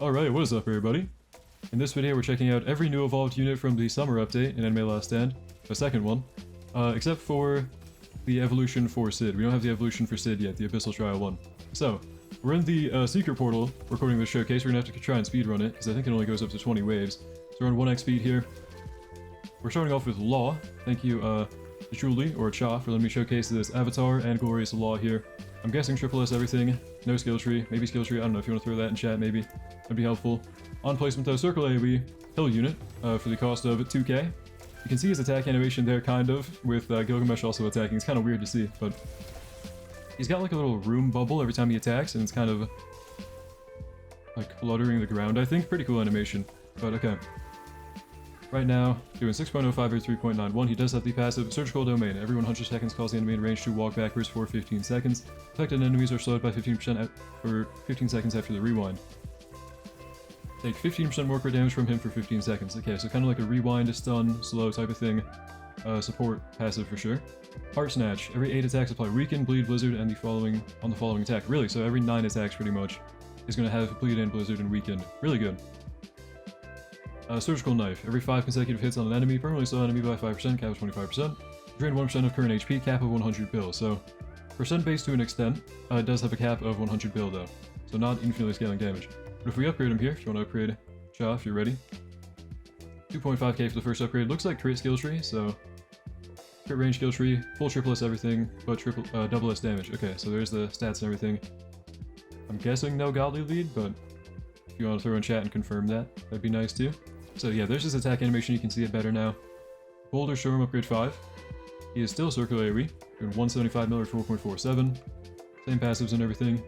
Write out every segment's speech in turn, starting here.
Alright, what is up everybody? In this video we're checking out every new evolved unit from the summer update in Anime Last Stand, the second one, except for the evolution for Sid. We don't have the evolution for Sid yet, the Abyssal Trial one. So, we're in the secret portal recording this showcase. We're gonna have to try and speedrun it, because I think it only goes up to 20 waves. So we're on 1x speed here. We're starting off with Law. Thank you, Juli, or Cha, for letting me showcase this Avatar and Glorious Law here. I'm guessing triple S everything, no skill tree, maybe skill tree, I don't know if you want to throw that in chat maybe. That'd be helpful. On placement though, Circle AoE, Hill unit, for the cost of 2k. You can see his attack animation there kind of, with Gilgamesh also attacking. It's kind of weird to see, but he's got like a little room bubble every time he attacks, and it's kind of like fluttering the ground, I think. Pretty cool animation, but okay. Right now, doing 6.05 or 3.91, he does have the passive Surgical Domain. Every 100 seconds calls the enemy in range to walk backwards for 15 seconds. Affected enemies are slowed by 15% for 15 seconds after the rewind. Take 15% more crit damage from him for 15 seconds. Okay, so kind of like a rewind, stun, slow type of thing. Support passive for sure. Heart Snatch. Every 8 attacks apply Weaken, Bleed, Blizzard, and the following attack. Really, so every 9 attacks pretty much is going to have Bleed and Blizzard and Weaken. Really good. Surgical Knife. Every 5 consecutive hits on an enemy, permanently slow enemy by 5%, cap of 25%. Drain 1% of current HP, cap of 100 bill. So, percent based to an extent, it does have a cap of 100 bill though. So not infinitely scaling damage. But if we upgrade him here, if you want to upgrade Cha, if you're ready. 2.5k for the first upgrade. Looks like crit skill tree, so crit range skill tree, full triple S everything, but double S damage. Okay, so there's the stats and everything. I'm guessing no godly lead, but if you want to throw in chat and confirm that, that'd be nice too. So yeah, there's his attack animation, you can see it better now. Boulder Storm upgrade 5. He is still Circle AoE, doing 175 mil or 4.47. Same passives and everything.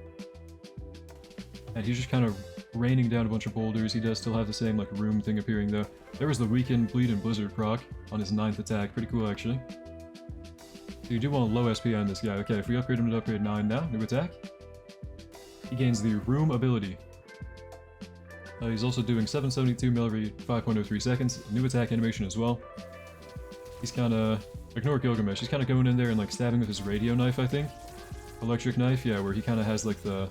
And he's just kind of raining down a bunch of boulders. He does still have the same like room thing appearing though. There was the Weaken, Bleed, and Blizzard proc on his 9th attack. Pretty cool actually. So you do want a low SP on this guy. Okay, if we upgrade him to upgrade 9 now, new attack. He gains the Room ability. He's also doing 772 mil every 5.03 seconds. New attack animation as well. He's kind of... Ignore Gilgamesh. He's kind of going in there and like stabbing with his radio knife, I think. Electric knife, yeah, where he kind of has like the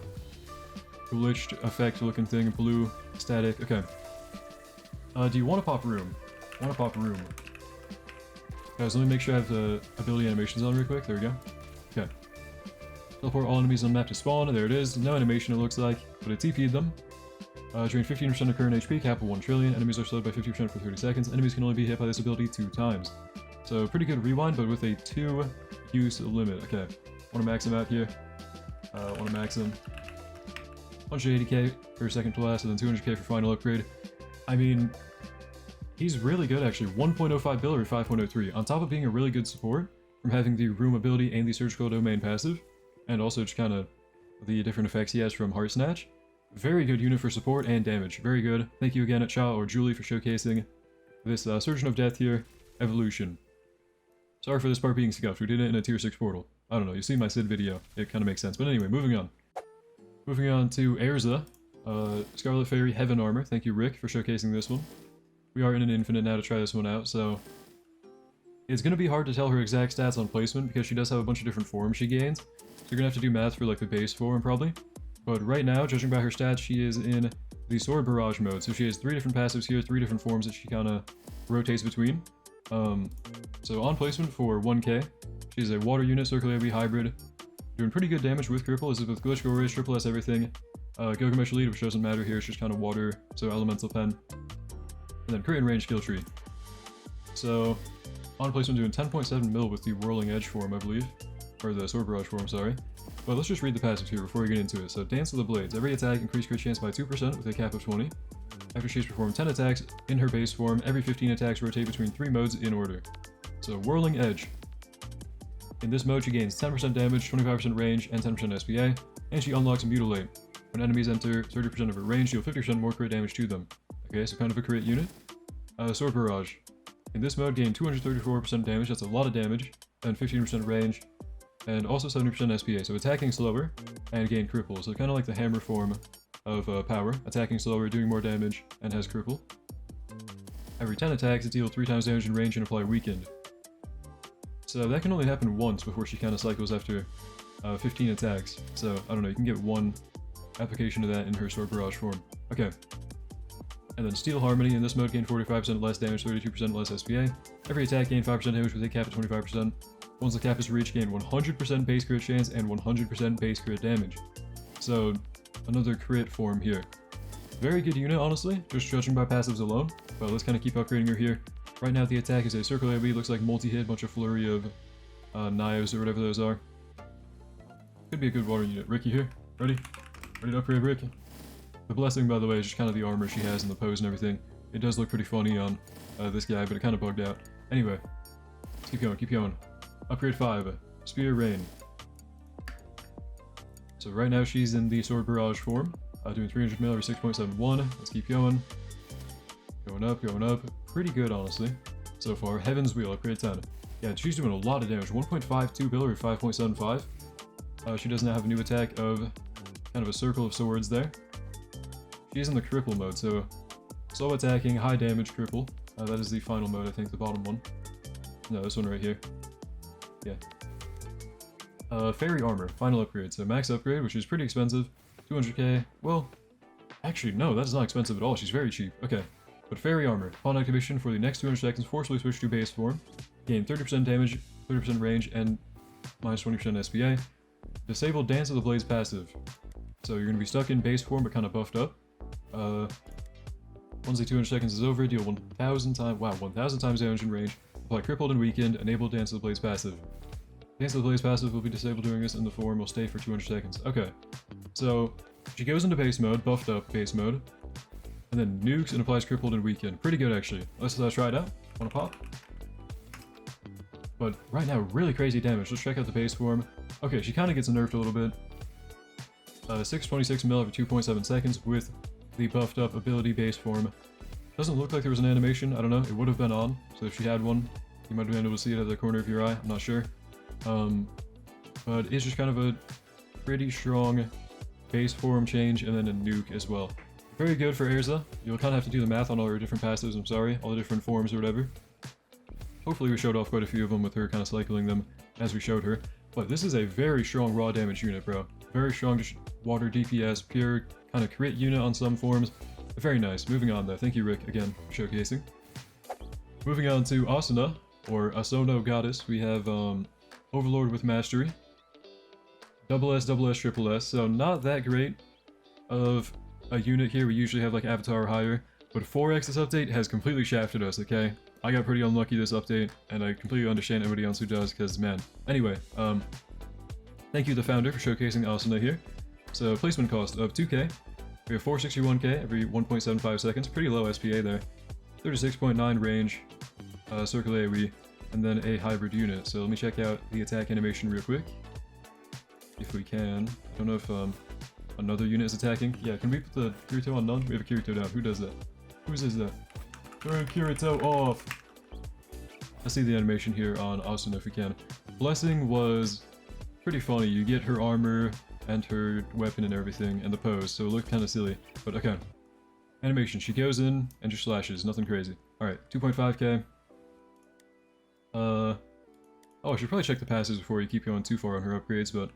glitched effect looking thing. Blue, static, okay. Do you want to pop Room? I want to pop Room. Guys, let me make sure I have the ability animations on real quick. There we go. Okay. Teleport all enemies on map to spawn. There it is. No animation it looks like, but it TP'd them. Drain 15% of current HP, cap of 1 trillion. Enemies are slowed by 50% for 30 seconds. Enemies can only be hit by this ability 2 times. So pretty good rewind, but with a 2 use limit. Okay, want to max him out here. Want to max him. 180k for second to last, and then 200k for final upgrade. I mean, he's really good actually. 1.05 bill or 5.03. On top of being a really good support, from having the Room ability and the Surgical Domain passive, and also just kind of the different effects he has from Heart Snatch. Very good unit for support and damage. Very good. Thank you again at Cha or Juli for showcasing this Surgeon of Death here. Evolution. Sorry for this part being scuffed. We did it in a tier 6 portal. I don't know. You see my Sid video. It kind of makes sense. But anyway, moving on. Moving on to Erza. Scarlet Fairy Heaven Armor. Thank you, Rick, for showcasing this one. We are in an infinite now to try this one out, so... It's going to be hard to tell her exact stats on placement because she does have a bunch of different forms she gains. So you're going to have to do math for like the base form, probably. But right now, judging by her stats, she is in the Sword Barrage mode. So she has 3 different passives here, 3 different forms that she kind of rotates between. So on placement for 1k, she's a Water unit, Circle AoE hybrid. Doing pretty good damage with Cripple, as is with Glitch, Glorious, Triple S, everything. Gilgamesh lead, which doesn't matter here, it's just kind of water, so Elemental Pen. And then crit and range skill tree. So, on placement doing 10.7 mil with the Whirling Edge form, I believe. Or the Sword Barrage form, sorry. But let's just read the passives here before we get into it. So, Dance of the Blades. Every attack increased crit chance by 2% with a cap of 20. After she's performed 10 attacks in her base form, every 15 attacks rotate between 3 modes in order. So, Whirling Edge. In this mode, she gains 10% damage, 25% range, and 10% SPA, and she unlocks Mutilate. When enemies enter 30% of her range, deal 50% more crit damage to them. Okay, so kind of a crit unit. Sword Barrage. In this mode, gain 234% damage, that's a lot of damage, and 15% range, and also 70% SPA, so attacking slower, and gain cripple, so kind of like the hammer form of power, attacking slower, doing more damage, and has cripple. Every 10 attacks, it deals 3 times damage in range and apply weakened. So that can only happen once before she kind of cycles after 15 attacks, so I don't know, you can get one application of that in her Sword Barrage form. Okay. And then Steel Harmony in this mode gained 45% less damage, 32% less SPA. Every attack gained 5% damage with a cap at 25%. Once the cap is reached, gain 100% base crit chance and 100% base crit damage. So, another crit form here. Very good unit, honestly, just judging by passives alone. But let's kind of keep upgrading her here. Right now the attack is a circle AoE, looks like multi-hit, bunch of flurry of knives or whatever those are. Could be a good water unit. Ricky here. Ready? Ready to upgrade Ricky? The blessing, by the way, is just kind of the armor she has and the pose and everything. It does look pretty funny on this guy, but it kind of bugged out. Anyway, let's keep going, keep going. Upgrade 5, Spear Rain. So right now she's in the Sword Barrage form, doing 300 mil over 6.71. Let's keep going. Going up, going up. Pretty good, honestly, so far. Heaven's Wheel, upgrade 10. Yeah, she's doing a lot of damage. 1.52 bill or 5.75. She does now have a new attack of kind of a circle of swords there. She's in the cripple mode, so slow attacking, high damage cripple. That is the final mode, I think, the bottom one. No, this one right here. Yeah. Fairy Armor, final upgrade. So max upgrade, which is pretty expensive. 200k. Well, actually, no, that's not expensive at all. She's very cheap. Okay. But Fairy Armor, upon activation for the next 200 seconds, forcefully switch to base form. Gain 30% damage, 30% range, and minus 20% SPA. Disable Dance of the Blades passive. So you're going to be stuck in base form, but kind of buffed up. Once the 200 seconds is over, deal 1,000 times, wow, 1,000 times damage in range. Apply Crippled and Weakened, enable Dance of the Blades passive. Dance of the Blades passive will be disabled during this, and the form will stay for 200 seconds. Okay, so she goes into base mode, buffed up base mode, and then nukes and applies Crippled and Weakened. Pretty good, actually. Let's try it out. Wanna pop? But right now, really crazy damage. Let's check out the base form. Okay, she kind of gets nerfed a little bit. 626 mil over 2.7 seconds with the buffed up ability base form. Doesn't look like there was an animation, I don't know, it would have been on, so if she had one, you might have been able to see it at the corner of your eye, I'm not sure. But it's just kind of a pretty strong base form change and then a nuke as well. Very good for Erza. You'll kind of have to do the math on all her different passives, I'm sorry, all the different forms or whatever. Hopefully we showed off quite a few of them with her kind of cycling them as we showed her. But this is a very strong raw damage unit, bro. Very strong just water DPS, pure kind of crit unit on some forms. Very nice. Moving on though. Thank you, Rick, again, for showcasing. Moving on to Asono, or Asono Goddess. We have Overlord with Mastery. Double S, triple S. So not that great of a unit here. We usually have like Avatar or higher. But 4X this update has completely shafted us, okay? I got pretty unlucky this update, and I completely understand everybody else who does, because man. Anyway, thank you TheFounder for showcasing Asono here. So placement cost of 2k. We have 461k every 1.75 seconds. Pretty low SPA there. 36.9 range, circle AoE, and then a hybrid unit. So let me check out the attack animation real quick. If we can. I don't know if another unit is attacking. Yeah, can we put the Kirito on none? We have a Kirito down. Who does that? Whose is that? Turn Kirito off! Let's see the animation here on Asono if we can. Blessing was pretty funny. You get her armor and her weapon and everything, and the pose, so it looked kind of silly. But okay. Animation. She goes in and just slashes. Nothing crazy. Alright, 2.5k. Oh, I should probably check the passes before you keep going too far on her upgrades, but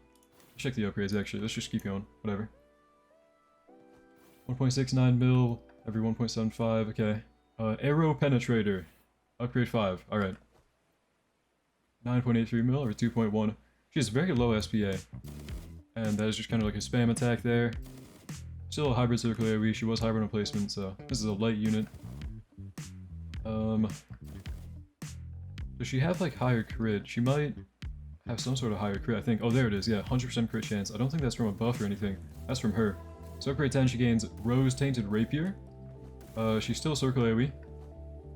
check the upgrades actually. Let's just keep going. Whatever. 1.69 mil every 1.75. Okay. Arrow Penetrator. Upgrade 5. Alright. 9.83 mil or 2.1. She has very low SPA. And that is just kind of like a spam attack there. Still a hybrid circle AoE. She was hybrid on placement, so this is a light unit. Does she have like higher crit? She might have some sort of higher crit, I think. Oh, there it is. Yeah, 100% crit chance. I don't think that's from a buff or anything. That's from her. So upgrade 10, she gains Rose Tainted Rapier. She's still circle AoE.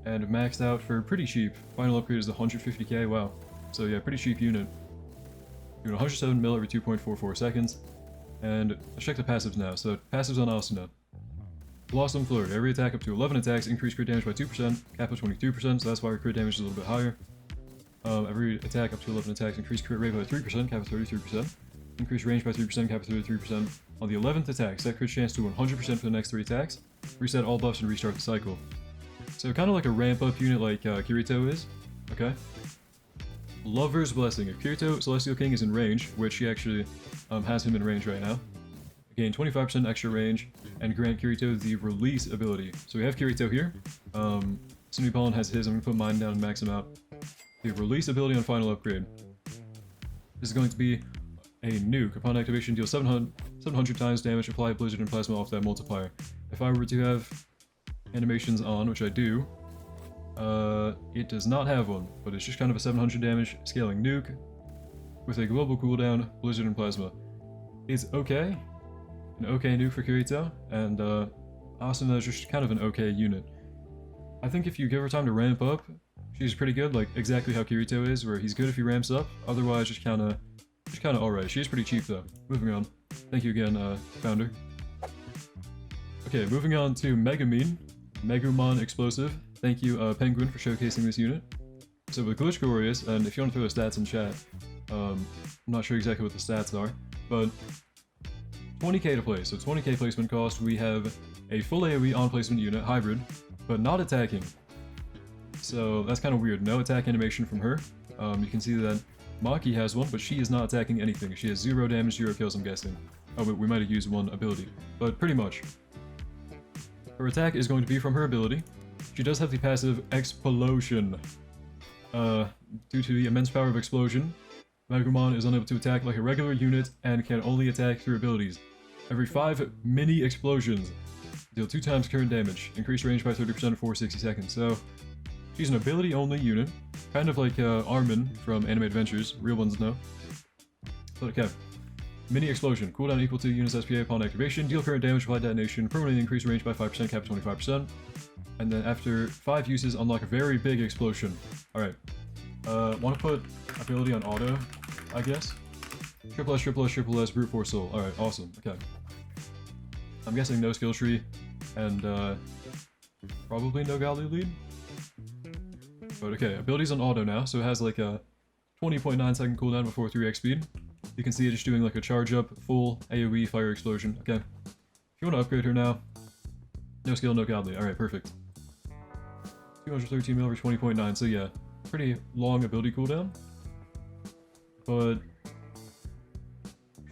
And maxed out for pretty cheap. Final upgrade is 150k. Wow. So yeah, pretty cheap unit. Doing 107 mil every 2.44 seconds. And let's check the passives now. So passives on Asono. Blossom Flurry. Every attack up to 11 attacks increase crit damage by 2%, cap of 22%, so that's why our crit damage is a little bit higher. Every attack up to 11 attacks increase crit rate by 3%, cap of 33%. Increase range by 3%, cap of 33%. On the 11th attack, set crit chance to 100% for the next 3 attacks. Reset all buffs and restart the cycle. So kind of like a ramp up unit like Kirito is. Okay. Lover's Blessing. If Kirito, Celestial King, is in range, which she actually has him in range right now. gain 25% extra range, and grant Kirito the release ability. So we have Kirito here. Sunipon has his. I'm gonna put mine down and max him out. The release ability on final upgrade. This is going to be a nuke. Upon activation, deal 700 times damage, apply blizzard and plasma off that multiplier. If I were to have animations on, which I do, it does not have one, but it's just kind of a 700 damage scaling nuke with a global cooldown, blizzard and plasma. It's okay. An okay nuke for Kirito, and Asono is just kind of an okay unit. I think if you give her time to ramp up, she's pretty good, like exactly how Kirito is, where he's good if he ramps up, otherwise just kind of alright. She's pretty cheap though. Moving on. Thank you again, Founder. Okay, moving on to Megumon Explosive. Thank you, Penguin, for showcasing this unit. So with Glitch Glorious, and if you want to throw the stats in chat, I'm not sure exactly what the stats are, but 20k to place, so 20k placement cost. We have a full AoE on placement unit, hybrid, but not attacking. So that's kind of weird. No attack animation from her. You can see that Maki has one, but she is not attacking anything. She has 0 damage, 0 kills, I'm guessing. Oh, but we might have used one ability, but pretty much. Her attack is going to be from her ability. She does have the passive Explosion. Due to the immense power of Explosion, Megumon is unable to attack like a regular unit and can only attack through abilities. Every 5 mini explosions, deal 2 times current damage, increase range by 30% for 60 seconds. So, she's an ability-only unit, kind of like Armin from Anime Adventures, real ones know. But okay. Mini Explosion, cooldown equal to unit's SPA upon activation, deal current damage applied detonation, permanently increase range by 5%, cap 25%. And then after 5 uses, unlock a very big explosion. Alright. Want to put ability on auto, I guess? Triple S, brute force soul. Alright, awesome. Okay. I'm guessing no skill tree, and probably no godly lead. But okay, abilities on auto now, so it has like a 20.9 second cooldown before 3x speed. You can see it just doing like a charge up, full AoE fire explosion. Okay. If you want to upgrade her now, no skill, no godly. Alright, perfect. 213 mil for 20.9, so yeah, pretty long ability cooldown. But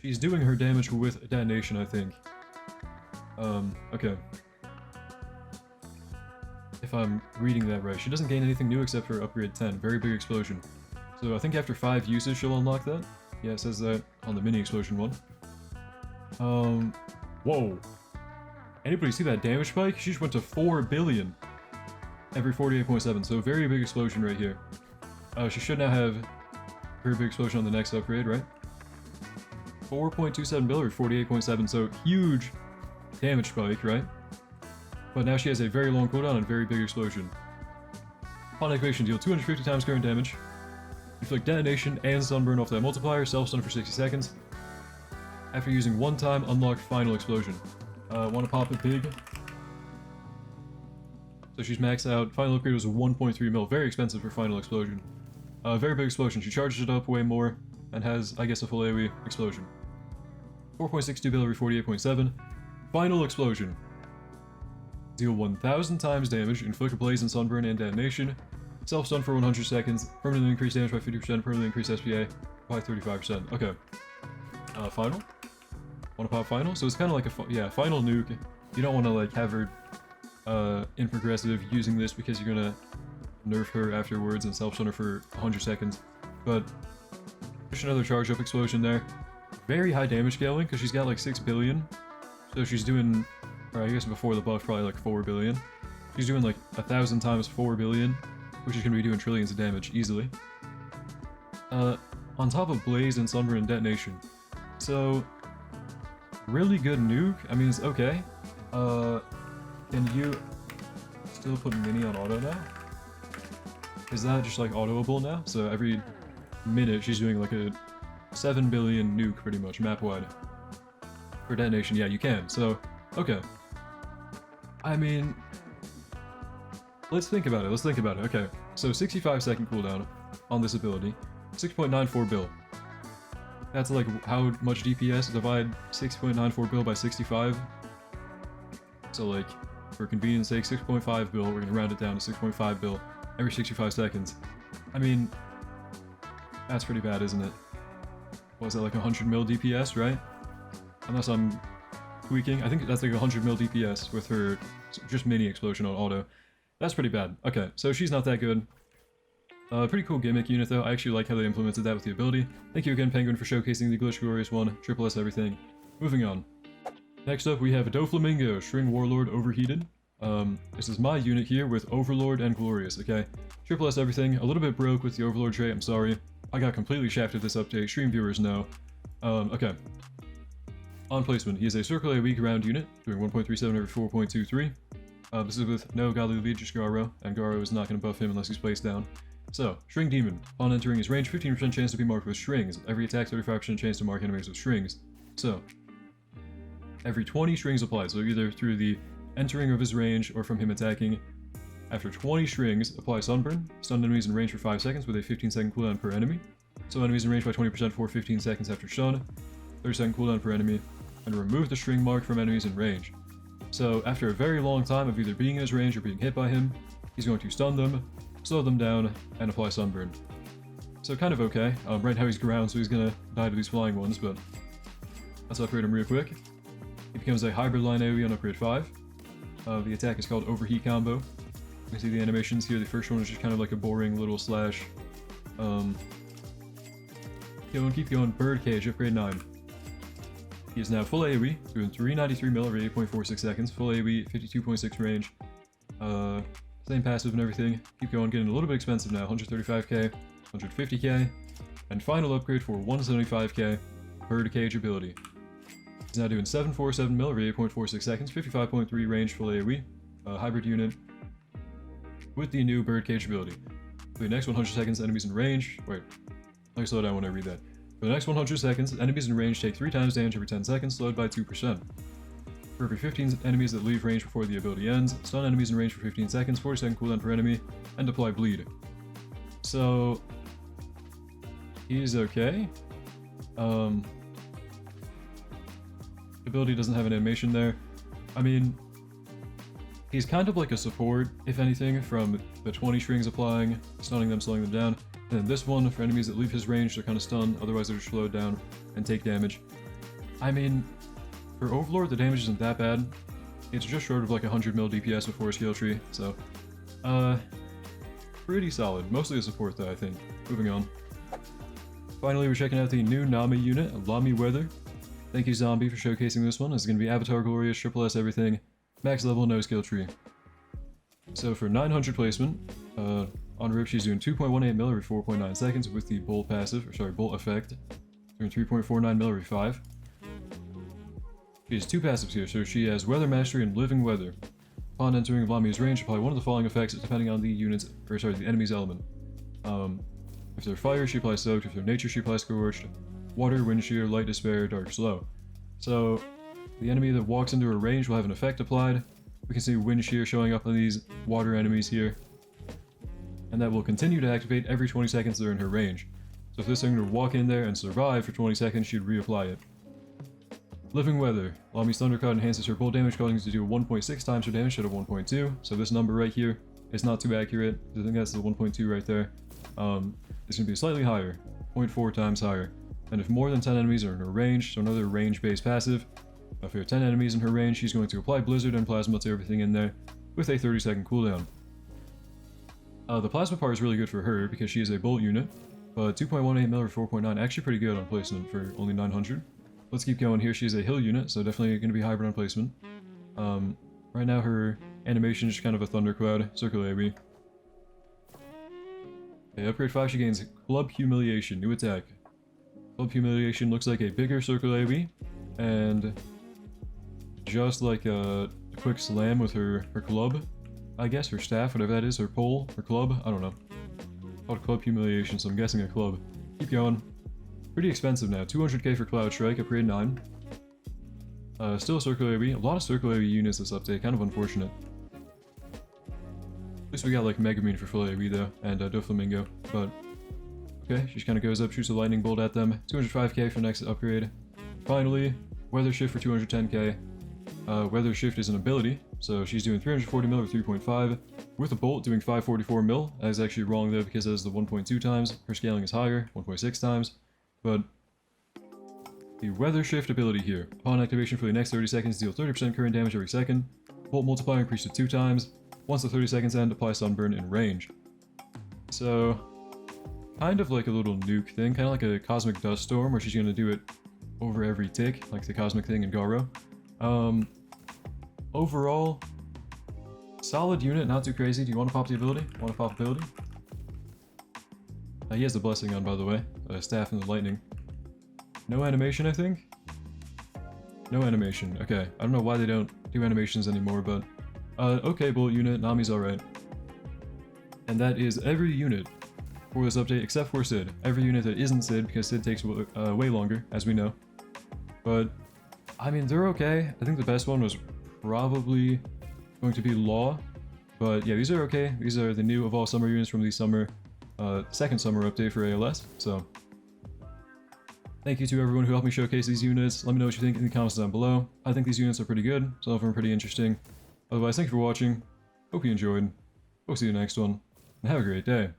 she's doing her damage with detonation, I think. Okay. If I'm reading that right. She doesn't gain anything new except for upgrade 10. Very big explosion. So I think after 5 uses she'll unlock that. Yeah, it says that on the mini explosion one. Whoa. Anybody see that damage spike? She just went to 4 billion. Every 48.7, so very big explosion right here. She should now have very big explosion on the next upgrade, right? 4.27 bill or 48.7, so huge damage spike, right? But now she has a very long cooldown and very big explosion. Upon activation, deal 250 times current damage. Inflict detonation and sunburn off that multiplier, self-stun for 60 seconds. After using 1 time, unlock final explosion. Want to pop it big? So she's maxed out. Final upgrade was a 1.3 mil. Very expensive for final explosion. Very big explosion. She charges it up way more and has, I guess, a full AoE explosion. 4.62 bill every 48.7. Final explosion. Deal 1000 times damage, inflict a blaze and sunburn and detonation. Self-stun for 100 seconds. Permanently increase damage by 50%. Permanently increase SPA by 35%. Okay. Final? Want to pop final? So it's kind of like a final nuke. You don't want to like have her in progressive using this because you're gonna nerf her afterwards and self-stun her for 100 seconds. But just another charge up explosion there. Very high damage scaling because she's got like 6 billion. So she's doing, or I guess before the buff probably like 4 billion. She's doing like 1,000 times 4 billion, which is gonna be doing trillions of damage easily. On top of blaze and sunburn and detonation. So really good nuke. I mean, it's okay. Can you still put mini on auto now? Is that just like autoable now? So every minute she's doing like a 7 billion nuke pretty much, map wide. For detonation, yeah, you can. So, okay. I mean, let's think about it, Okay, so 65 second cooldown on this ability. 6.94 bill. That's like how much DPS, divide 6.94 bill by 65. So like, for convenience sake, 6.5 bill, we're gonna round it down to 6.5 bill every 65 seconds. I mean, that's pretty bad, isn't it? Was that like 100 mil DPS, right? Unless I'm tweaking. I think that's like 100 mil DPS with her just mini explosion on auto. That's pretty bad. Okay, so she's not that good. Pretty cool gimmick unit though. I actually like how they implemented that with the ability. Thank you again, Penguin, for showcasing the Glitch Glorious one. Triple S everything. Moving on. Next up, we have TheFounder, String Warlord Overheated. This is my unit here with Overlord and Glorious, okay? Triple S everything. A little bit broke with the Overlord trait, I'm sorry. I got completely shafted this update. Stream viewers know. Okay. On placement, he is a circle AoE ground unit, doing 1.37 over 4.23. This is with no Godly Lead, just Garo, and Garo is not going to buff him unless he's placed down. So, String Demon. Upon entering his range, 15% chance to be marked with strings. Every attack, 35% chance to mark enemies with strings. So, every 20 strings applied, so either through the entering of his range or from him attacking. After 20 strings, apply Sunburn. Stun enemies in range for 5 seconds with a 15-second cooldown per enemy. So enemies in range by 20% for 15 seconds after stun. 30-second cooldown per enemy. And remove the string mark from enemies in range. So after a very long time of either being in his range or being hit by him, he's going to stun them, slow them down, and apply Sunburn. So kind of okay. Right now he's ground, so he's gonna die to these flying ones, but let's upgrade him real quick. He becomes a hybrid line AoE on upgrade 5. The attack is called Overheat Combo. You can see the animations here. The first one is just kind of like a boring little slash. Keep going. Birdcage, upgrade 9. He is now full AoE, doing 393 mil every 8.46 seconds. Full AoE, 52.6 range. Same passive and everything. Keep going, getting a little bit expensive now. 135k, 150k, and final upgrade for 175k. Birdcage ability. He's now doing 747 mil every 8.46 seconds, 55.3 range, full AoE, hybrid unit, with the new Birdcage ability. For the next 100 seconds, enemies in range... Wait, let me slow down when I read that. For the next 100 seconds, enemies in range take 3 times damage every 10 seconds, slowed by 2%. For every 15 enemies that leave range before the ability ends, stun enemies in range for 15 seconds, 40-second cooldown per enemy, and apply bleed. So... he's okay. Ability doesn't have an animation there. I mean, he's kind of like a support, if anything, from the 20 strings applying, stunning them, slowing them down. And then this one, for enemies that leave his range, they're kind of stunned, otherwise they're slowed down and take damage. I mean, for Overlord, the damage isn't that bad. It's just short of like 100 mil DPS before his skill tree, so... pretty solid. Mostly a support though, I think. Moving on. Finally, we're checking out the new Nami unit, Lami Weather. Thank you, Zombie, for showcasing this one. This is going to be Avatar Glorious, Triple S everything, max level, no skill tree. So for 900 placement, on rip she's doing 2.18 mil every 4.9 seconds with the Bolt passive, or sorry, Bolt effect, doing 3.49 mil every 5. She has 2 passives here, so she has Weather Mastery and Living Weather. Upon entering Lami's range, apply one of the following effects depending on the unit's, or sorry, the enemy's element. If they're fire, she applies Soaked. If they're nature, she applies Scorched. Water, Wind Shear, Light Despair, Dark Slow. So, the enemy that walks into her range will have an effect applied. We can see Wind Shear showing up on these water enemies here. And that will continue to activate every 20 seconds they're in her range. So if this thing were to walk in there and survive for 20 seconds, she'd reapply it. Living Weather. Lami's Thundercut enhances her bolt damage, causing her to do 1.6 times her damage instead of 1.2. So this number right here is not too accurate. I think that's the 1.2 right there. It's going to be slightly higher, 0.4 times higher. And if more than 10 enemies are in her range, so another range-based passive, if there are 10 enemies in her range, she's going to apply Blizzard and Plasma to everything in there, with a 30-second cooldown. The Plasma part is really good for her, because she is a Bolt unit, but 2.18 mil or 4.9, actually pretty good on placement for only 900. Let's keep going here. She's a Hill unit, so definitely going to be hybrid on placement. Right now her animation is just kind of a Thundercloud, Circle AoE. Okay, upgrade 5, she gains Club Humiliation, new attack. Club Humiliation looks like a bigger Circle AoE, and just like a quick slam with her club, I guess, her staff, whatever that is, her pole, her club, I don't know. Called Club Humiliation, so I'm guessing a club. Keep going. Pretty expensive now, 200k for Cloud Strike, upgrade 9. Still Circle AoE, a lot of Circle AoE units this update, kind of unfortunate. At least we got like Megumon for full AoE though, and TheFounder, but... Okay, she just kind of goes up, shoots a lightning bolt at them. 205k for next upgrade. Finally, Weather Shift for 210k. Weather Shift is an ability, so she's doing 340 mil or 3.5. With a bolt, doing 544 mil. That is actually wrong though, because it has the 1.2 times. Her scaling is higher, 1.6 times. But the Weather Shift ability here. Upon activation for the next 30 seconds, deal 30% current damage every second. Bolt multiplier increased to 2 times. Once the 30 seconds end, apply Sunburn in range. So, kind of like a little nuke thing, kind of like a Cosmic Dust Storm, where she's going to do it over every tick, like the Cosmic thing in Garo. Overall, solid unit, not too crazy. Do you want to pop the ability? Want to pop ability? He has the Blessing on, by the way. Staff and the Lightning. No animation, I think? No animation. Okay. I don't know why they don't do animations anymore, but... okay, Bullet unit. Nami's alright. And that is every unit for this update, except for Sid. Every unit that isn't Sid, because Sid takes way longer, as we know. But, I mean, they're okay. I think the best one was probably going to be Law. But yeah, these are okay. These are the new Evolve Summer units from the summer, second summer update for ALS. So, thank you to everyone who helped me showcase these units. Let me know what you think in the comments down below. I think these units are pretty good. Some of them are pretty interesting. Otherwise, thank you for watching. Hope you enjoyed. We'll see you in the next one. And have a great day.